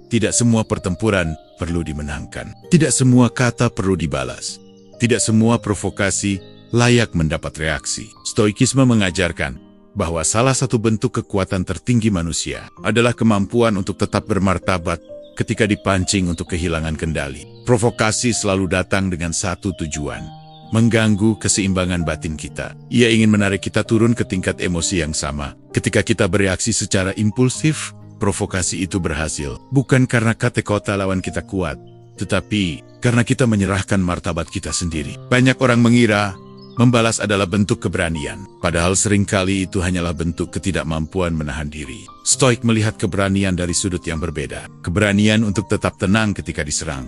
S1: Tidak semua pertempuran perlu dimenangkan. Tidak semua kata perlu dibalas. Tidak semua provokasi layak mendapat reaksi. Stoikisme mengajarkan bahwa salah satu bentuk kekuatan tertinggi manusia adalah kemampuan untuk tetap bermartabat ketika dipancing untuk kehilangan kendali. Provokasi selalu datang dengan satu tujuan, mengganggu keseimbangan batin kita. Ia ingin menarik kita turun ke tingkat emosi yang sama. Ketika kita bereaksi secara impulsif, provokasi itu berhasil. Bukan karena kata-kata lawan kita kuat, tetapi karena kita menyerahkan martabat kita sendiri. Banyak orang mengira membalas adalah bentuk keberanian, padahal seringkali itu hanyalah bentuk ketidakmampuan menahan diri. Stoik melihat keberanian dari sudut yang berbeda. Keberanian untuk tetap tenang ketika diserang.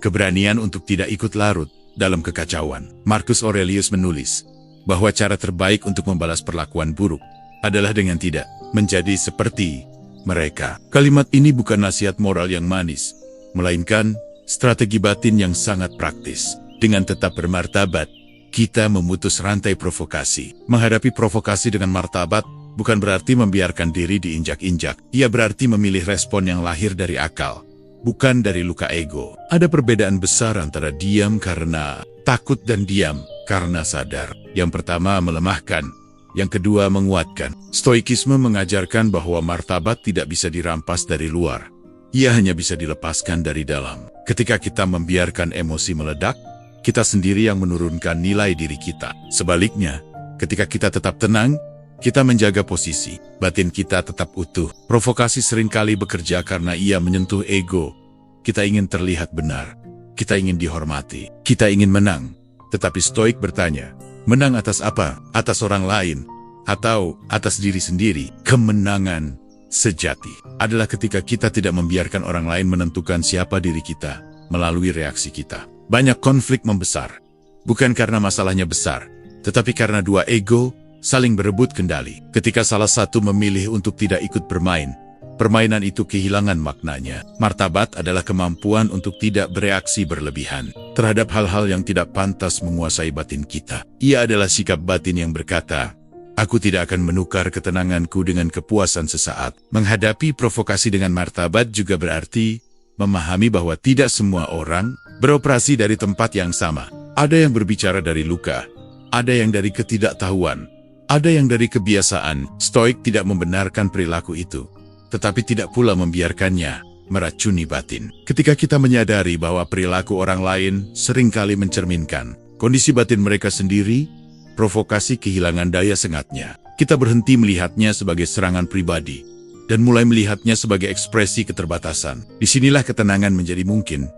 S1: Keberanian untuk tidak ikut larut dalam kekacauan. Marcus Aurelius menulis bahwa cara terbaik untuk membalas perlakuan buruk adalah dengan tidak menjadi seperti mereka. Kalimat ini bukan nasihat moral yang manis, melainkan strategi batin yang sangat praktis. Dengan tetap bermartabat, kita memutus rantai provokasi. Menghadapi provokasi dengan martabat bukan berarti membiarkan diri diinjak-injak. Ia berarti memilih respon yang lahir dari akal, bukan dari luka ego. Ada perbedaan besar antara diam karena takut dan diam karena sadar. Yang pertama melemahkan, yang kedua menguatkan. Stoikisme mengajarkan bahwa martabat tidak bisa dirampas dari luar. Ia hanya bisa dilepaskan dari dalam. Ketika kita membiarkan emosi meledak, kita sendiri yang menurunkan nilai diri kita. Sebaliknya, ketika kita tetap tenang, kita menjaga posisi, batin kita tetap utuh. Provokasi seringkali bekerja karena ia menyentuh ego. Kita ingin terlihat benar, kita ingin dihormati, kita ingin menang. Tetapi Stoik bertanya, menang atas apa? Atas orang lain? Atau atas diri sendiri? Kemenangan sejati adalah ketika kita tidak membiarkan orang lain menentukan siapa diri kita melalui reaksi kita. Banyak konflik membesar, bukan karena masalahnya besar, tetapi karena dua ego saling berebut kendali. Ketika salah satu memilih untuk tidak ikut bermain, permainan itu kehilangan maknanya. Martabat adalah kemampuan untuk tidak bereaksi berlebihan terhadap hal-hal yang tidak pantas menguasai batin kita. Ia adalah sikap batin yang berkata, Aku tidak akan menukar ketenanganku dengan kepuasan sesaat. Menghadapi provokasi dengan martabat juga berarti memahami bahwa tidak semua orang beroperasi dari tempat yang sama. Ada yang berbicara dari luka, ada yang dari ketidaktahuan, ada yang dari kebiasaan. Stoik tidak membenarkan perilaku itu, tetapi tidak pula membiarkannya meracuni batin. Ketika kita menyadari bahwa perilaku orang lain seringkali mencerminkan kondisi batin mereka sendiri, provokasi kehilangan daya sengatnya. Kita berhenti melihatnya sebagai serangan pribadi dan mulai melihatnya sebagai ekspresi keterbatasan. Disinilah ketenangan menjadi mungkin.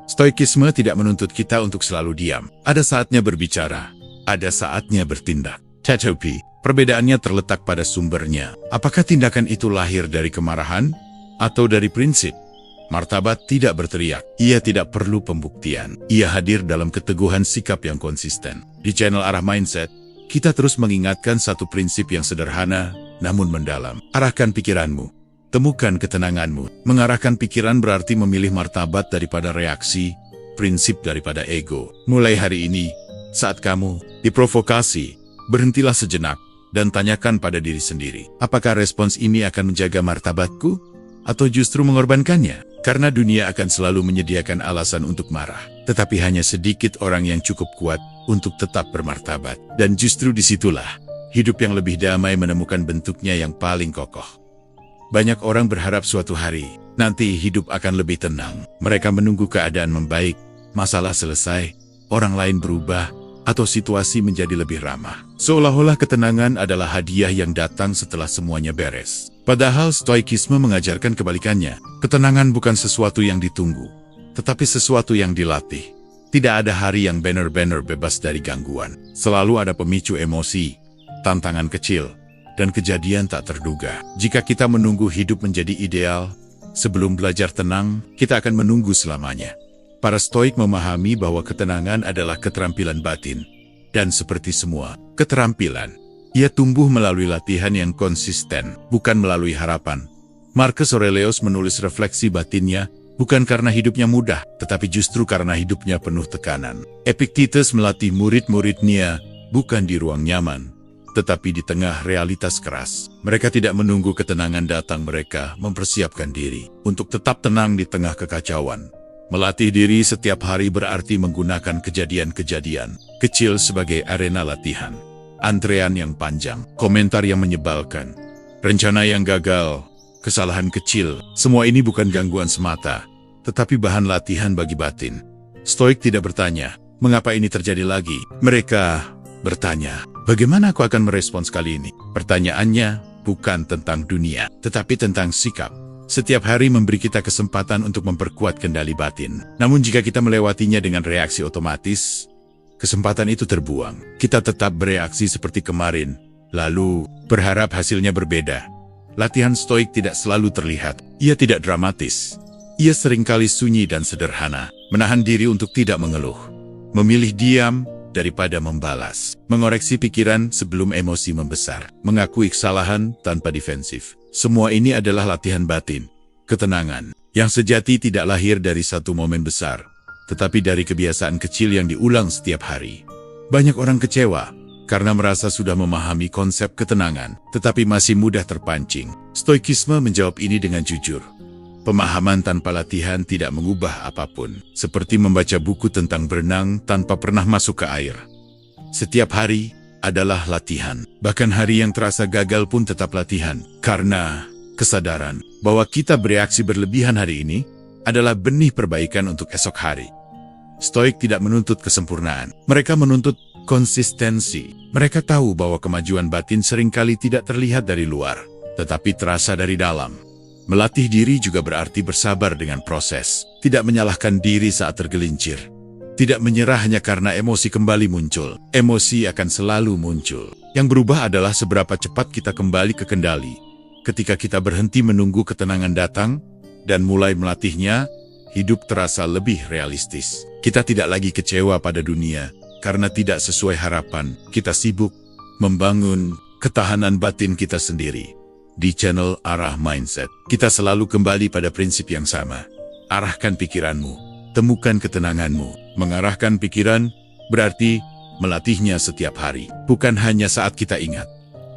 S1: Stoikisme tidak menuntut kita untuk selalu diam. Ada saatnya berbicara, ada saatnya bertindak. Tetapi, perbedaannya terletak pada sumbernya. Apakah tindakan itu lahir dari kemarahan atau dari prinsip? Martabat tidak berteriak. Ia tidak perlu pembuktian. Ia hadir dalam keteguhan sikap yang konsisten. Di channel Arah Mindset, kita terus mengingatkan satu prinsip yang sederhana, namun mendalam. Arahkan pikiranmu. Temukan ketenanganmu. Mengarahkan pikiran berarti memilih martabat daripada reaksi, prinsip daripada ego. Mulai hari ini, saat kamu diprovokasi, berhentilah sejenak dan tanyakan pada diri sendiri. Apakah respons ini akan menjaga martabatku atau justru mengorbankannya? Karena dunia akan selalu menyediakan alasan untuk marah. Tetapi hanya sedikit orang yang cukup kuat untuk tetap bermartabat. Dan justru disitulah hidup yang lebih damai menemukan bentuknya yang paling kokoh. Banyak orang berharap suatu hari nanti hidup akan lebih tenang. Mereka menunggu keadaan membaik, masalah selesai, orang lain berubah, atau situasi menjadi lebih ramah. Seolah-olah ketenangan adalah hadiah yang datang setelah semuanya beres. Padahal Stoikisme mengajarkan kebalikannya. Ketenangan bukan sesuatu yang ditunggu, tetapi sesuatu yang dilatih. Tidak ada hari yang benar-benar bebas dari gangguan. Selalu ada pemicu emosi, tantangan kecil, dan kejadian tak terduga. Jika kita menunggu hidup menjadi ideal, sebelum belajar tenang, kita akan menunggu selamanya. Para Stoik memahami bahwa ketenangan adalah keterampilan batin. Dan seperti semua keterampilan, ia tumbuh melalui latihan yang konsisten, bukan melalui harapan. Marcus Aurelius menulis refleksi batinnya, bukan karena hidupnya mudah, tetapi justru karena hidupnya penuh tekanan. Epictetus melatih murid-muridnya, bukan di ruang nyaman, tetapi di tengah realitas keras. Mereka tidak menunggu ketenangan datang, mereka mempersiapkan diri untuk tetap tenang di tengah kekacauan. Melatih diri setiap hari berarti menggunakan kejadian-kejadian kecil sebagai arena latihan. Antrean yang panjang, komentar yang menyebalkan, rencana yang gagal, kesalahan kecil, semua ini bukan gangguan semata, tetapi bahan latihan bagi batin. Stoik tidak bertanya, mengapa ini terjadi lagi? Mereka bertanya, bagaimana aku akan merespons kali ini? Pertanyaannya bukan tentang dunia, tetapi tentang sikap. Setiap hari memberi kita kesempatan untuk memperkuat kendali batin. Namun jika kita melewatinya dengan reaksi otomatis, kesempatan itu terbuang. Kita tetap bereaksi seperti kemarin, lalu berharap hasilnya berbeda. Latihan Stoik tidak selalu terlihat. Ia tidak dramatis. Ia seringkali sunyi dan sederhana. Menahan diri untuk tidak mengeluh. Memilih diam daripada membalas. Mengoreksi pikiran sebelum emosi membesar. Mengakui kesalahan tanpa defensif. Semua ini adalah latihan batin, ketenangan, yang sejati tidak lahir dari satu momen besar, tetapi dari kebiasaan kecil yang diulang setiap hari. Banyak orang kecewa karena merasa sudah memahami konsep ketenangan, tetapi masih mudah terpancing. Stoikisme menjawab ini dengan jujur. Pemahaman tanpa latihan tidak mengubah apapun, seperti membaca buku tentang berenang tanpa pernah masuk ke air. Setiap hari adalah latihan. Bahkan hari yang terasa gagal pun tetap latihan. Karena kesadaran bahwa kita bereaksi berlebihan hari ini adalah benih perbaikan untuk esok hari. Stoik tidak menuntut kesempurnaan. Mereka menuntut konsistensi. Mereka tahu bahwa kemajuan batin seringkali tidak terlihat dari luar, tetapi terasa dari dalam. Melatih diri juga berarti bersabar dengan proses. Tidak menyalahkan diri saat tergelincir. Tidak menyerah hanya karena emosi kembali muncul. Emosi akan selalu muncul. Yang berubah adalah seberapa cepat kita kembali ke kendali. Ketika kita berhenti menunggu ketenangan datang dan mulai melatihnya, hidup terasa lebih realistis. Kita tidak lagi kecewa pada dunia karena tidak sesuai harapan. Kita sibuk membangun ketahanan batin kita sendiri. Di channel Arah Mindset, kita selalu kembali pada prinsip yang sama. Arahkan pikiranmu. Temukan ketenanganmu. Mengarahkan pikiran berarti melatihnya setiap hari. Bukan hanya saat kita ingat,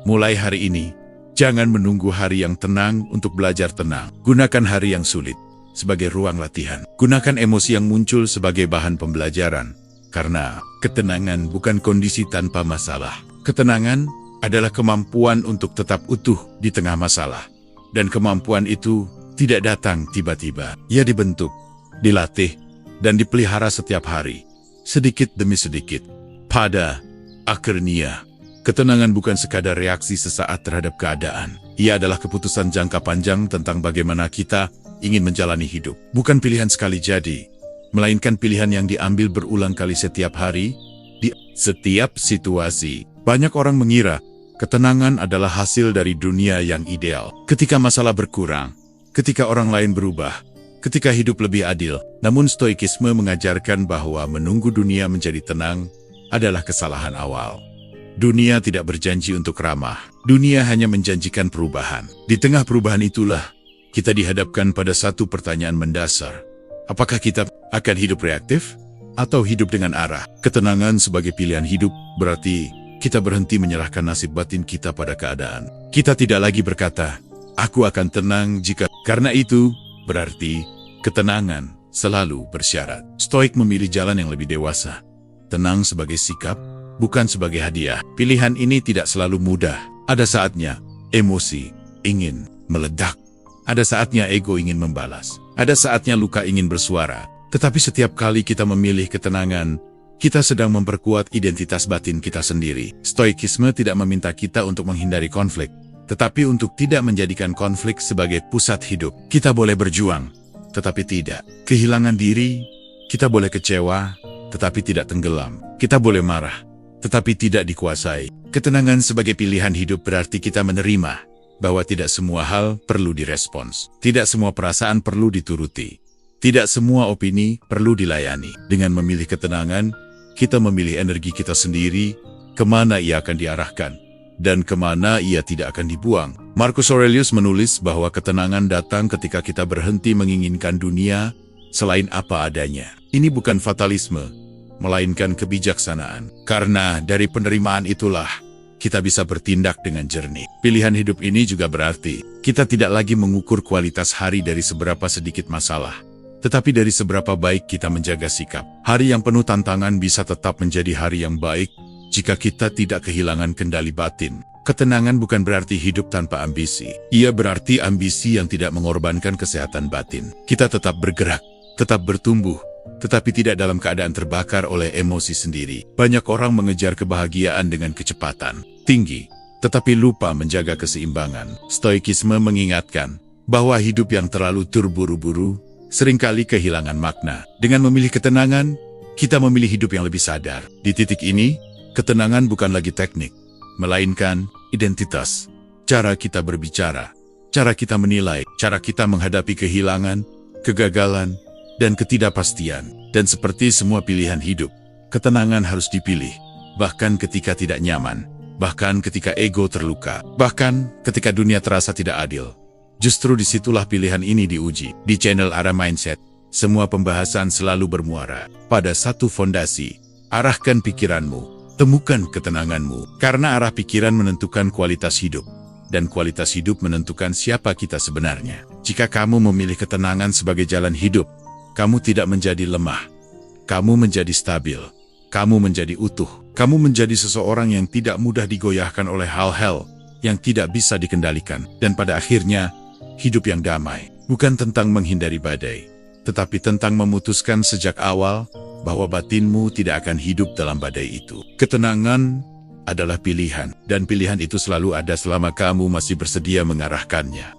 S1: Mulai hari ini, jangan menunggu hari yang tenang untuk belajar tenang. Gunakan hari yang sulit sebagai ruang latihan. Gunakan emosi yang muncul sebagai bahan pembelajaran. Karena ketenangan bukan kondisi tanpa masalah. Ketenangan adalah kemampuan untuk tetap utuh di tengah masalah. Dan kemampuan itu tidak datang tiba-tiba. Ia dibentuk, dilatih, dan dipelihara setiap hari. Sedikit demi sedikit. Pada akhirnya, ketenangan bukan sekadar reaksi sesaat terhadap keadaan. Ia adalah keputusan jangka panjang tentang bagaimana kita ingin menjalani hidup. Bukan pilihan sekali jadi, melainkan pilihan yang diambil berulang kali setiap hari, di setiap situasi. Banyak orang mengira ketenangan adalah hasil dari dunia yang ideal. Ketika masalah berkurang, ketika orang lain berubah, ketika hidup lebih adil. Namun stoikisme mengajarkan bahwa menunggu dunia menjadi tenang adalah kesalahan awal. Dunia tidak berjanji untuk ramah. Dunia hanya menjanjikan perubahan. Di tengah perubahan itulah, kita dihadapkan pada satu pertanyaan mendasar. Apakah kita akan hidup reaktif atau hidup dengan arah? Ketenangan sebagai pilihan hidup berarti kita berhenti menyerahkan nasib batin kita pada keadaan. Kita tidak lagi berkata, aku akan tenang jika... Karena itu, berarti ketenangan selalu bersyarat. Stoik memilih jalan yang lebih dewasa. Tenang sebagai sikap, bukan sebagai hadiah. Pilihan ini tidak selalu mudah. Ada saatnya emosi ingin meledak. Ada saatnya ego ingin membalas. Ada saatnya luka ingin bersuara. Tetapi setiap kali kita memilih ketenangan, kita sedang memperkuat identitas batin kita sendiri. Stoikisme tidak meminta kita untuk menghindari konflik, tetapi untuk tidak menjadikan konflik sebagai pusat hidup. Kita boleh berjuang, tetapi tidak kehilangan diri. Kita boleh kecewa, tetapi tidak tenggelam. Kita boleh marah, tetapi tidak dikuasai. Ketenangan sebagai pilihan hidup berarti kita menerima bahwa tidak semua hal perlu direspons. Tidak semua perasaan perlu dituruti. Tidak semua opini perlu dilayani. Dengan memilih ketenangan, kita memilih energi kita sendiri, kemana ia akan diarahkan, dan kemana ia tidak akan dibuang. Marcus Aurelius menulis bahwa ketenangan datang ketika kita berhenti menginginkan dunia selain apa adanya. Ini bukan fatalisme, melainkan kebijaksanaan. Karena dari penerimaan itulah, kita bisa bertindak dengan jernih. Pilihan hidup ini juga berarti, kita tidak lagi mengukur kualitas hari dari seberapa sedikit masalah, tetapi dari seberapa baik kita menjaga sikap. Hari yang penuh tantangan bisa tetap menjadi hari yang baik jika kita tidak kehilangan kendali batin. Ketenangan bukan berarti hidup tanpa ambisi. Ia berarti ambisi yang tidak mengorbankan kesehatan batin. Kita tetap bergerak, tetap bertumbuh, tetapi tidak dalam keadaan terbakar oleh emosi sendiri. Banyak orang mengejar kebahagiaan dengan kecepatan tinggi, tetapi lupa menjaga keseimbangan. Stoikisme mengingatkan bahwa hidup yang terlalu terburu-buru seringkali kehilangan makna. Dengan memilih ketenangan, kita memilih hidup yang lebih sadar. Di titik ini, ketenangan bukan lagi teknik, melainkan identitas. Cara kita berbicara, cara kita menilai, cara kita menghadapi kehilangan, kegagalan, dan ketidakpastian. Dan seperti semua pilihan hidup, ketenangan harus dipilih, bahkan ketika tidak nyaman, bahkan ketika ego terluka, bahkan ketika dunia terasa tidak adil. Justru disitulah pilihan ini diuji. Di channel Arah Mindset, semua pembahasan selalu bermuara pada satu fondasi. Arahkan pikiranmu, temukan ketenanganmu. Karena arah pikiran menentukan kualitas hidup, dan kualitas hidup menentukan siapa kita sebenarnya. Jika kamu memilih ketenangan sebagai jalan hidup, kamu tidak menjadi lemah. Kamu menjadi stabil. Kamu menjadi utuh. Kamu menjadi seseorang yang tidak mudah digoyahkan oleh hal-hal yang tidak bisa dikendalikan. Dan pada akhirnya, hidup yang damai bukan tentang menghindari badai, tetapi tentang memutuskan sejak awal bahwa batinmu tidak akan hidup dalam badai itu. Ketenangan adalah pilihan, dan pilihan itu selalu ada selama kamu masih bersedia mengarahkannya.